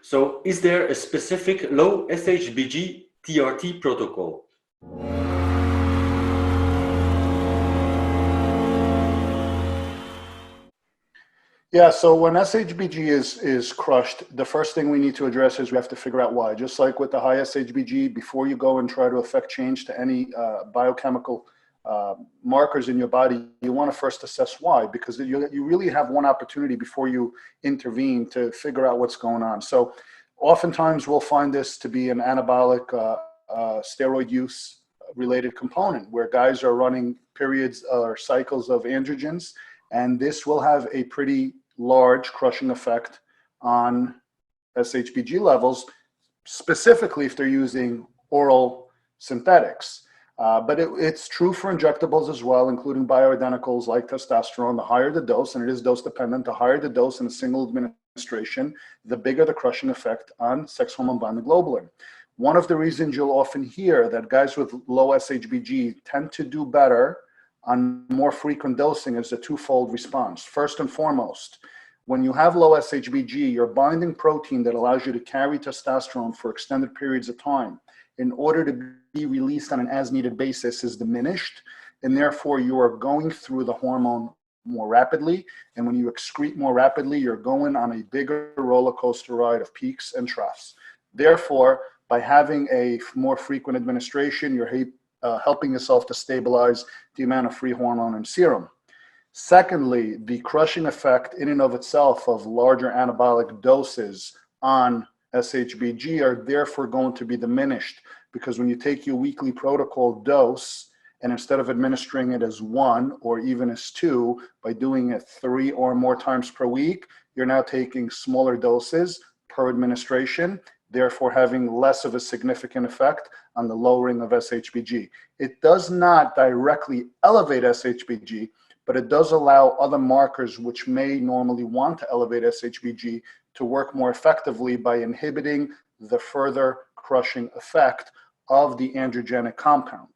So is there a specific low SHBG TRT protocol? Yeah, so when SHBG is crushed, the first thing we need to address is we have to figure out why. Just like with the high SHBG, before you go and try to affect change to any biochemical markers in your body, you want to first assess why, because you really have one opportunity before you intervene to figure out what's going on. So oftentimes we'll find this to be an anabolic steroid use related component where guys are running periods or cycles of androgens, and this will have a pretty large crushing effect on SHBG levels, specifically if they're using oral synthetics. But it's true for injectables as well, including bioidenticals like testosterone. The higher the dose, and it is dose dependent, the higher the dose in a single administration, the bigger the crushing effect on sex hormone binding globulin. One of the reasons you'll often hear that guys with low SHBG tend to do better on more frequent dosing is a twofold response. First and foremost, when you have low SHBG, your binding protein that allows you to carry testosterone for extended periods of time in order to be released on an as-needed basis is diminished, and therefore you are going through the hormone more rapidly, and when you excrete more rapidly, you're going on a bigger roller coaster ride of peaks and troughs. Therefore, by having a more frequent administration, you're helping yourself to stabilize the amount of free hormone in serum. Secondly, the crushing effect in and of itself of larger anabolic doses on SHBG are therefore going to be diminished, because when you take your weekly protocol dose and instead of administering it as 1 or even as 2, by doing it 3 or more times per week, you're now taking smaller doses per administration, therefore having less of a significant effect on the lowering of SHBG. It does not directly elevate SHBG, but it does allow other markers which may normally want to elevate SHBG to work more effectively by inhibiting the further crushing effect of the androgenic compound.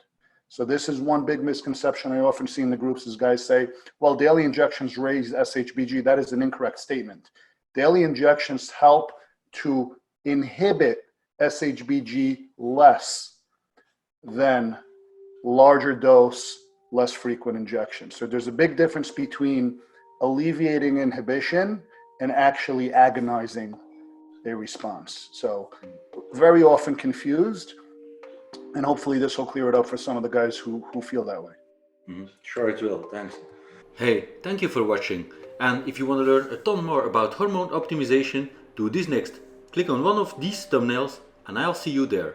So this is one big misconception I often see in the groups is guys say, well, daily injections raise SHBG. That is an incorrect statement. Daily injections help to inhibit SHBG less than larger dose, less frequent injections. So there's a big difference between alleviating inhibition and actually agonizing a response. So very often confused, and hopefully this will clear it up for some of the guys who feel that way. Sure it will, thanks. Hey, thank you for watching. And if you want to learn a ton more about hormone optimization, do this next. Click on one of these thumbnails and I'll see you there.